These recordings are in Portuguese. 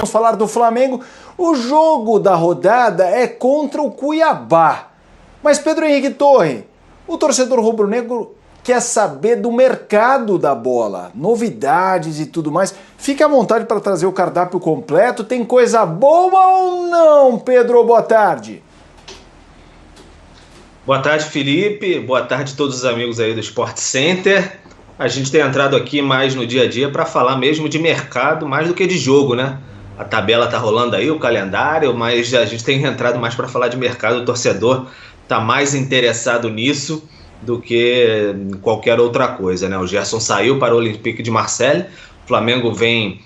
falar do Flamengo. O jogo da rodada é contra o Cuiabá. Mas Pedro Henrique Torre, o torcedor rubro-negro quer saber do mercado da bola, novidades e tudo mais. Fique à vontade para trazer o cardápio completo. Tem coisa boa ou não, Pedro? Boa tarde. Boa tarde, Felipe. Boa tarde a todos os amigos aí do Sport Center. A gente tem entrado aqui mais no dia a dia para falar mesmo de mercado, mais do que de jogo, né? A tabela tá rolando aí, o calendário, mas a gente tem entrado mais para falar de mercado. O torcedor tá mais interessado nisso do que qualquer outra coisa, né? O Gerson saiu para o Olympique de Marseille, o Flamengo vem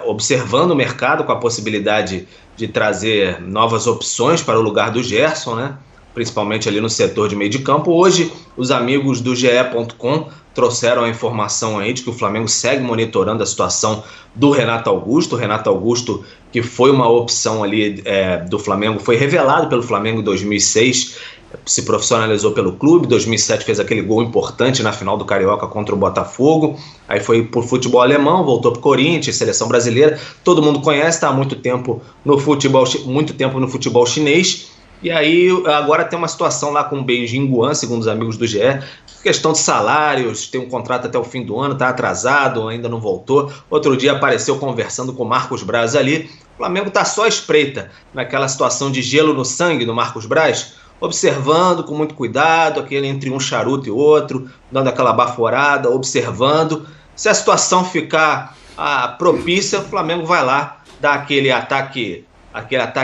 observando o mercado com a possibilidade de trazer novas opções para o lugar do Gerson, né? Principalmente ali no setor de meio de campo. Hoje, os amigos do GE.com trouxeram a informação aí de que o Flamengo segue monitorando a situação do Renato Augusto. O Renato Augusto, que foi uma opção ali do Flamengo, foi revelado pelo Flamengo em 2006, se profissionalizou pelo clube, em 2007 fez aquele gol importante na final do Carioca contra o Botafogo, aí foi pro futebol alemão, voltou pro Corinthians, seleção brasileira, todo mundo conhece, está há muito tempo no futebol chinês. E aí agora tem uma situação lá com o Beijing Guan, segundo os amigos do GE, questão de salários, tem um contrato até o fim do ano, está atrasado, ainda não voltou. Outro dia apareceu conversando com o Marcos Braz ali. O Flamengo está só à espreita naquela situação de gelo no sangue do Marcos Braz, observando com muito cuidado, aquele entre um charuto e outro, dando aquela baforada, observando. Se a situação ficar propícia, o Flamengo vai lá dar aquele ataque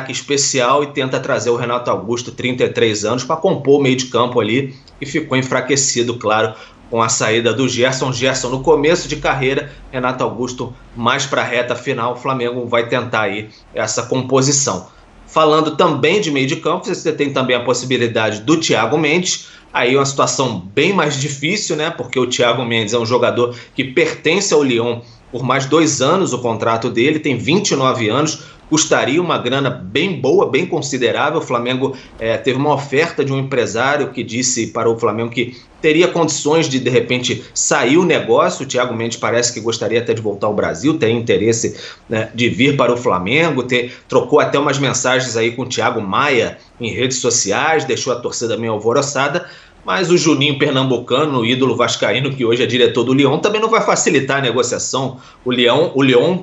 especial e tenta trazer o Renato Augusto, 33 anos, para compor o meio de campo ali, e ficou enfraquecido, claro, com a saída do Gerson. Gerson no começo de carreira, Renato Augusto mais para a reta final. O Flamengo vai tentar aí essa composição. Falando também de meio de campo, você tem também a possibilidade do Thiago Mendes. Aí uma situação bem mais difícil, né? Porque o Thiago Mendes é um jogador que pertence ao Lyon por mais 2 anos, o contrato dele, tem 29 anos, custaria uma grana bem boa, bem considerável. O Flamengo teve uma oferta de um empresário que disse para o Flamengo que teria condições de repente, sair o negócio. O Thiago Mendes parece que gostaria até de voltar ao Brasil, tem interesse, né, de vir para o Flamengo, trocou até umas mensagens aí com o Thiago Maia em redes sociais, deixou a torcida meio alvoroçada. Mas o Juninho Pernambucano, o ídolo vascaíno, que hoje é diretor do Lyon, também não vai facilitar a negociação. O Lyon,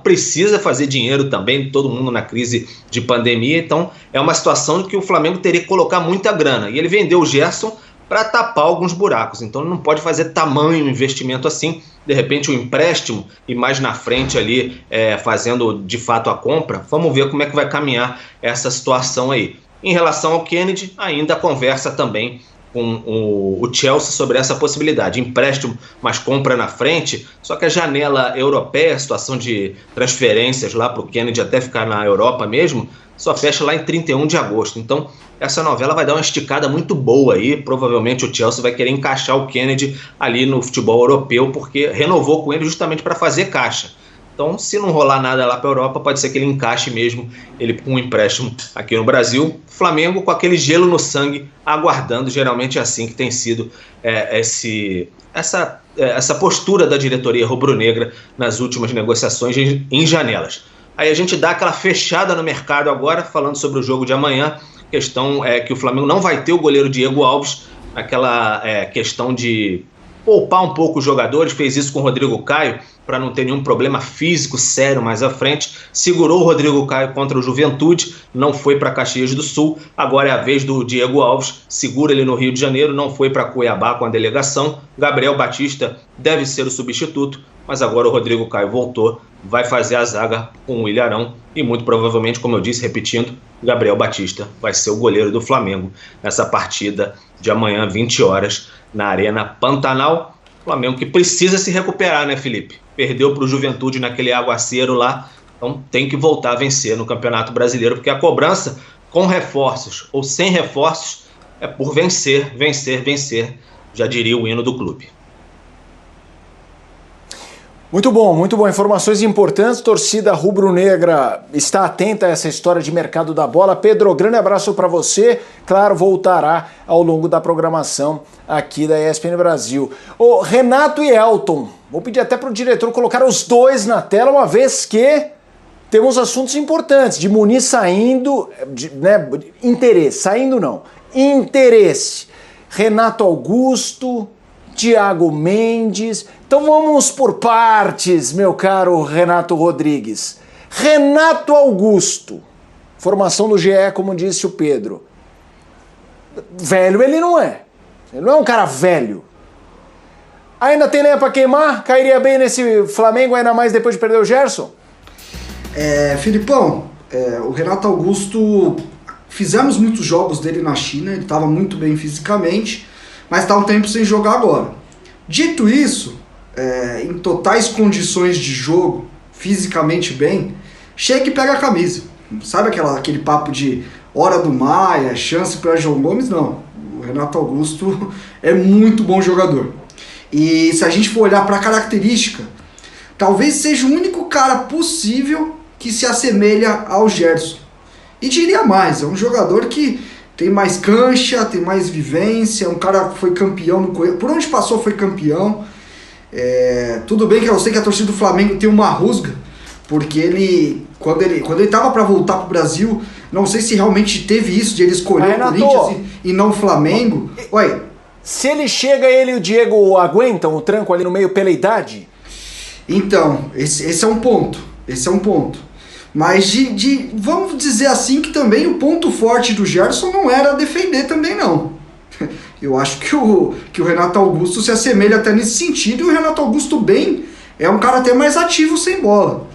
precisa fazer dinheiro também, todo mundo na crise de pandemia. Então é uma situação em que o Flamengo teria que colocar muita grana. E ele vendeu o Gerson para tapar alguns buracos. Então não pode fazer tamanho investimento assim. De repente um empréstimo e mais na frente ali fazendo de fato a compra. Vamos ver como é que vai caminhar essa situação aí. Em relação ao Kennedy, ainda conversa também com o Chelsea sobre essa possibilidade, empréstimo, mas compra na frente. Só que a janela europeia, a situação de transferências lá para o Kennedy até ficar na Europa mesmo, só fecha lá em 31 de agosto. Então essa novela vai dar uma esticada muito boa aí. Provavelmente o Chelsea vai querer encaixar o Kennedy ali no futebol europeu, porque renovou com ele justamente para fazer caixa. Então, se não rolar nada lá para a Europa, pode ser que ele encaixe mesmo ele com um empréstimo aqui no Brasil. Flamengo com aquele gelo no sangue, aguardando. Geralmente é assim que tem sido essa postura da diretoria rubro-negra nas últimas negociações em janelas. Aí a gente dá aquela fechada no mercado agora, falando sobre o jogo de amanhã. Questão que o Flamengo não vai ter o goleiro Diego Alves, aquela questão de poupar um pouco os jogadores, fez isso com o Rodrigo Caio, para não ter nenhum problema físico sério mais à frente, segurou o Rodrigo Caio contra o Juventude, não foi para Caxias do Sul. Agora é a vez do Diego Alves, segura ele no Rio de Janeiro, não foi para Cuiabá com a delegação. Gabriel Batista deve ser o substituto, mas agora o Rodrigo Caio voltou, vai fazer a zaga com o Ilharão e muito provavelmente, como eu disse, repetindo, Gabriel Batista vai ser o goleiro do Flamengo nessa partida de amanhã, 20 horas, na Arena Pantanal. Flamengo que precisa se recuperar, né, Felipe? Perdeu para o Juventude naquele aguaceiro lá, então tem que voltar a vencer no Campeonato Brasileiro, porque a cobrança, com reforços ou sem reforços, é por vencer, vencer, vencer, já diria o hino do clube. Muito bom. Informações importantes. Torcida rubro-negra está atenta a essa história de mercado da bola. Pedro, grande abraço para você. Claro, voltará ao longo da programação aqui da ESPN Brasil. Ô, Renato e Elton, vou pedir até para o diretor colocar os dois na tela, uma vez que temos assuntos importantes, de Muniz saindo, né, interesse, saindo não, interesse, Renato Augusto, Thiago Mendes. Então vamos por partes, meu caro Renato Rodrigues. Renato Augusto, formação do GE, como disse o Pedro. Velho ele não é. Ele não é um cara velho. Ainda tem lenha pra queimar? Cairia bem nesse Flamengo, ainda mais depois de perder o Gerson? Filipão, o Renato Augusto, fizemos muitos jogos dele na China, ele estava muito bem fisicamente, mas está um tempo sem jogar agora. Dito isso, em totais condições de jogo, fisicamente bem, chega e pega a camisa. Sabe aquele papo de hora do Maia, chance para João Gomes? Não. O Renato Augusto é muito bom jogador. E se a gente for olhar para a característica, talvez seja o único cara possível que se assemelha ao Gerson. E diria mais, é um jogador que tem mais cancha, tem mais vivência, é um cara que foi campeão no Corinthians, por onde passou foi campeão. Tudo bem que eu sei que a torcida do Flamengo tem uma rusga, porque quando ele estava para voltar para o Brasil, não sei se realmente teve isso de ele escolher o Corinthians e não o Flamengo. Ué, se ele chega, ele e o Diego aguentam o tranco ali no meio pela idade? Então, esse é um ponto. Esse é um ponto. Mas vamos dizer assim que também o ponto forte do Gerson não era defender também não. Eu acho que o Renato Augusto se assemelha até nesse sentido, e o Renato Augusto bem é um cara até mais ativo sem bola.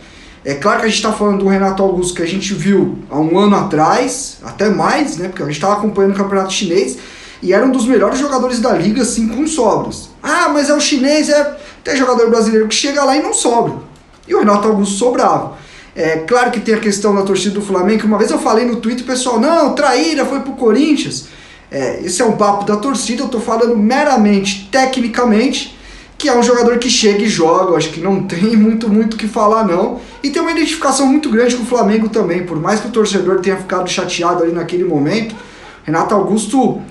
É claro que a gente está falando do Renato Augusto que a gente viu há um ano atrás, até mais, né? Porque a gente estava acompanhando o campeonato chinês e era um dos melhores jogadores da liga, assim, com sobras. Ah, mas é o chinês, tem jogador brasileiro que chega lá e não sobra. E o Renato Augusto sobrava. Claro que tem a questão da torcida do Flamengo, que uma vez eu falei no Twitter, pessoal, não, traíra, foi pro Corinthians. Esse é um papo da torcida, eu tô falando meramente, tecnicamente, que é um jogador que chega e joga, eu acho que não tem muito o que falar não. E tem uma identificação muito grande com o Flamengo também, por mais que o torcedor tenha ficado chateado ali naquele momento, Renato Augusto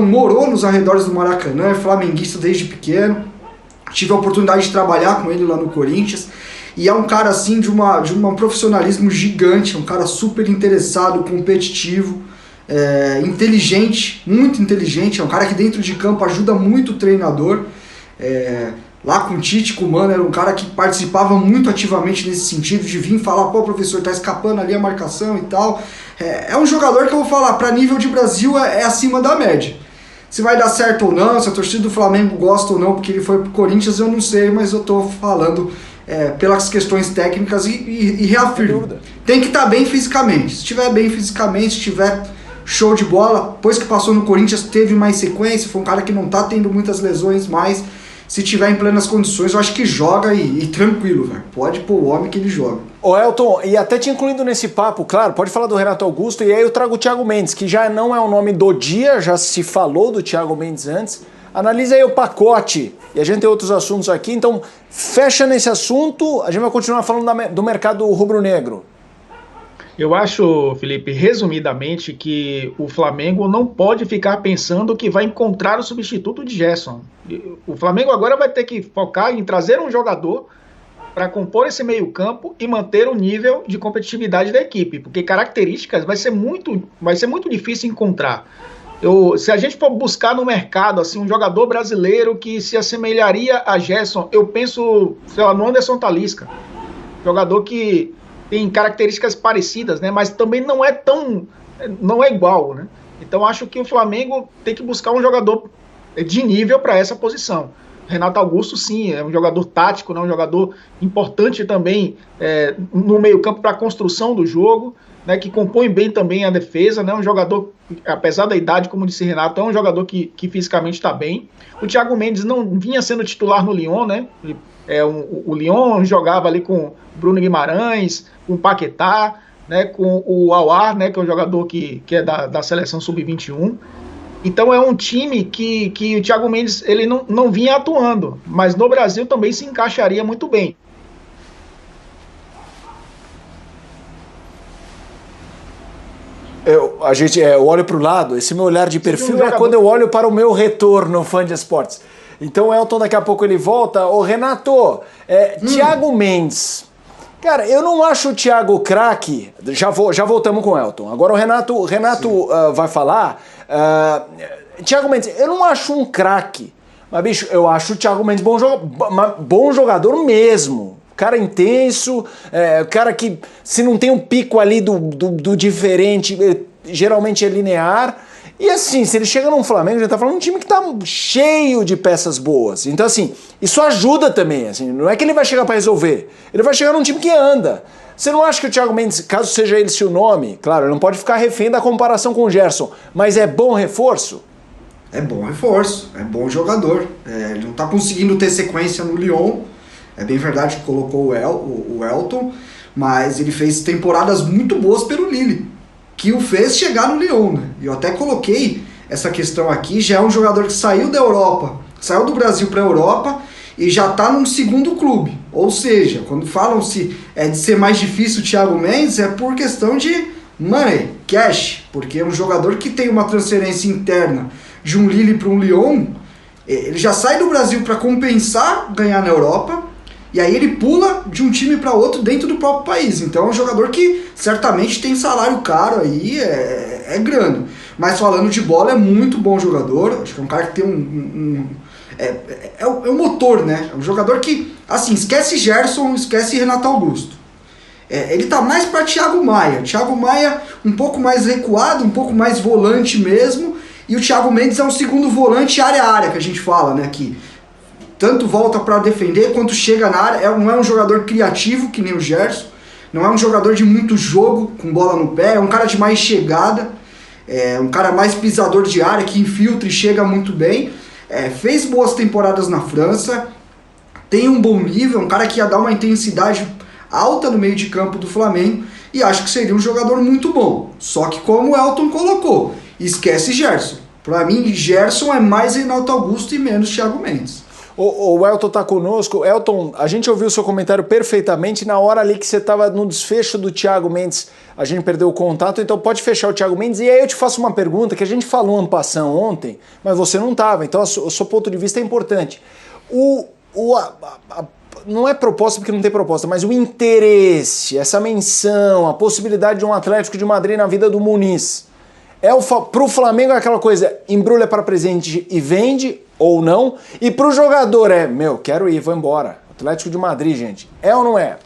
morou nos arredores do Maracanã, é flamenguista desde pequeno. Tive a oportunidade de trabalhar com ele lá no Corinthians. E é um cara assim de um profissionalismo gigante, um cara super interessado, competitivo, inteligente, muito inteligente. É um cara que dentro de campo ajuda muito o treinador. Lá com o Tite, com o Mano, era um cara que participava muito ativamente nesse sentido, de vir falar, pô, professor, tá escapando ali a marcação e tal. É um jogador que eu vou falar, para nível de Brasil é acima da média. Se vai dar certo ou não, se a torcida do Flamengo gosta ou não, porque ele foi pro Corinthians, eu não sei, mas eu tô falando pelas questões técnicas e reafirmo. Tem que estar bem fisicamente. Se estiver bem fisicamente, se estiver show de bola, depois que passou no Corinthians, teve mais sequência, foi um cara que não tá tendo muitas lesões mais. Se tiver em plenas condições, eu acho que joga e tranquilo, velho. Pode pôr o homem que ele joga. Ô Elton, e até te incluindo nesse papo, claro, pode falar do Renato Augusto, e aí eu trago o Thiago Mendes, que já não é o nome do dia, já se falou do Thiago Mendes antes. Analisa aí o pacote, e a gente tem outros assuntos aqui, então fecha nesse assunto, a gente vai continuar falando do mercado rubro-negro. Eu acho, Felipe, resumidamente, que o Flamengo não pode ficar pensando que vai encontrar o substituto de Gerson. O Flamengo agora vai ter que focar em trazer um jogador para compor esse meio-campo e manter o nível de competitividade da equipe, porque características vai ser muito difícil encontrar. Se a gente for buscar no mercado assim, um jogador brasileiro que se assemelharia a Gerson, eu penso, sei lá, no Anderson Talisca, jogador que tem características parecidas, né? Mas também não é igual, né? Então acho que o Flamengo tem que buscar um jogador de nível para essa posição. Renato Augusto, sim, é um jogador tático, né? Um jogador importante também no meio-campo para a construção do jogo, né? Que compõe bem também a defesa, né? Um jogador, apesar da idade, como disse Renato, é um jogador que fisicamente está bem. O Thiago Mendes não vinha sendo titular no Lyon, né? O Lyon jogava ali com Bruno Guimarães, com o Paquetá, né, com o Aouar, né, que é um jogador que é da seleção sub-21. Então é um time que o Thiago Mendes ele não vinha atuando, mas no Brasil também se encaixaria muito bem. Eu olho para o lado, esse meu olhar de perfil é quando eu olho para o meu retorno, fã de esportes. Então o Elton daqui a pouco ele volta. Ô Renato, Thiago Mendes. Cara, eu não acho o Thiago craque. Já voltamos com o Elton. Agora o Renato vai falar. Thiago Mendes, eu não acho um craque. Mas, bicho, eu acho o Thiago Mendes bom jogador mesmo. Cara intenso, cara que se não tem um pico ali do diferente, geralmente é linear. E assim, se ele chega num Flamengo, a gente tá falando de um time que tá cheio de peças boas. Então assim, isso ajuda também, assim, não é que ele vai chegar pra resolver, ele vai chegar num time que anda. Você não acha que o Thiago Mendes, caso seja ele seu nome, claro, ele não pode ficar refém da comparação com o Gerson, mas é bom reforço? É bom reforço, é bom jogador. Ele não tá conseguindo ter sequência no Lyon, é bem verdade que colocou o Elton, mas ele fez temporadas muito boas pelo Lille, que o fez chegar no Lyon, né? Eu até coloquei essa questão aqui, já é um jogador que saiu da Europa, saiu do Brasil para a Europa e já está num segundo clube. Ou seja, quando falam-se de ser mais difícil o Thiago Mendes, é por questão de money, cash, porque é um jogador que tem uma transferência interna de um Lille para um Lyon, ele já sai do Brasil para compensar ganhar na Europa, e aí ele pula de um time para outro dentro do próprio país. Então é um jogador que certamente tem salário caro aí, é grana. Mas falando de bola, é muito bom jogador. Acho que é um cara que tem é um motor, né? É um jogador que, assim, esquece Gerson, esquece Renato Augusto. Ele tá mais para Thiago Maia. Thiago Maia um pouco mais recuado, um pouco mais volante mesmo. E o Thiago Mendes é um segundo volante área a área, que a gente fala, né? Que tanto volta para defender quanto chega na área. Não é um jogador criativo que nem o Gerson, não é um jogador de muito jogo com bola no pé, é um cara de mais chegada, é um cara mais pisador de área, que infiltra e chega muito bem. Fez boas temporadas na França, tem um bom nível, um cara que ia dar uma intensidade alta no meio de campo do Flamengo, e acho que seria um jogador muito bom. Só que como o Elton colocou, esquece Gerson. Para mim, Gerson é mais Renato Augusto e menos Thiago Mendes. O Elton tá conosco. Elton, a gente ouviu o seu comentário perfeitamente. Na hora ali que você estava no desfecho do Thiago Mendes, a gente perdeu o contato, então pode fechar o Thiago Mendes. E aí eu te faço uma pergunta que a gente falou en passant ontem, mas você não estava, então o seu ponto de vista é importante. Não é proposta porque não tem proposta, mas o interesse, essa menção, a possibilidade de um Atlético de Madrid na vida do Muniz, pro Flamengo é aquela coisa, embrulha para presente e vende, ou não, e pro jogador quero ir, vou embora. Atlético de Madrid, gente, é ou não é?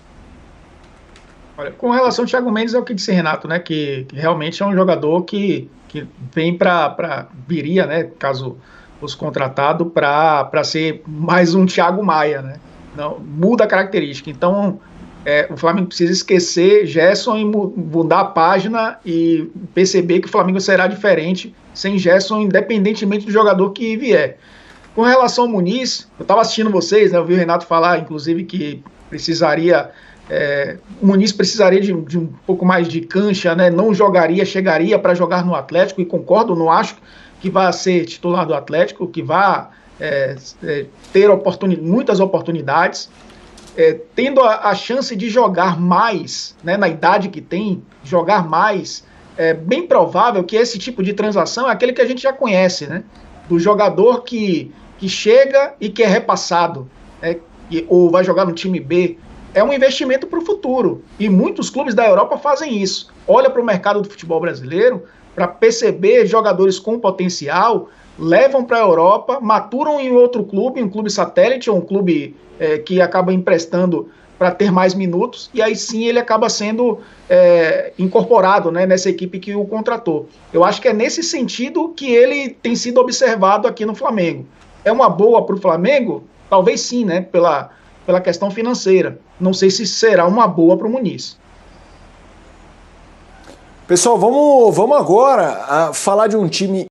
Olha, com relação ao Thiago Mendes, é o que disse Renato, né, que realmente é um jogador que vem viria, né, caso fosse contratado, para ser mais um Thiago Maia, né, não, muda a característica, então o Flamengo precisa esquecer Gerson e mudar a página e perceber que o Flamengo será diferente sem Gerson, independentemente do jogador que vier. Com relação ao Muniz, eu estava assistindo vocês, né, eu vi o Renato falar, inclusive, que o Muniz precisaria de um pouco mais de cancha, né, não chegaria para jogar no Atlético, e concordo, não acho que vá ser titular do Atlético, que vá ter muitas oportunidades, tendo a chance de jogar mais, né, na idade que tem, jogar mais, é bem provável que esse tipo de transação é aquele que a gente já conhece, né, do jogador que chega e que é repassado, né, ou vai jogar no time B. É um investimento para o futuro, e muitos clubes da Europa fazem isso. Olha para o mercado do futebol brasileiro para perceber jogadores com potencial, levam para a Europa, maturam em outro clube, um clube satélite ou um clube que acaba emprestando para ter mais minutos, e aí sim ele acaba sendo incorporado, né, nessa equipe que o contratou. Eu acho que é nesse sentido que ele tem sido observado aqui no Flamengo. É uma boa para o Flamengo? Talvez sim, né, pela questão financeira. Não sei se será uma boa para o Muniz. Pessoal, vamos agora falar de um time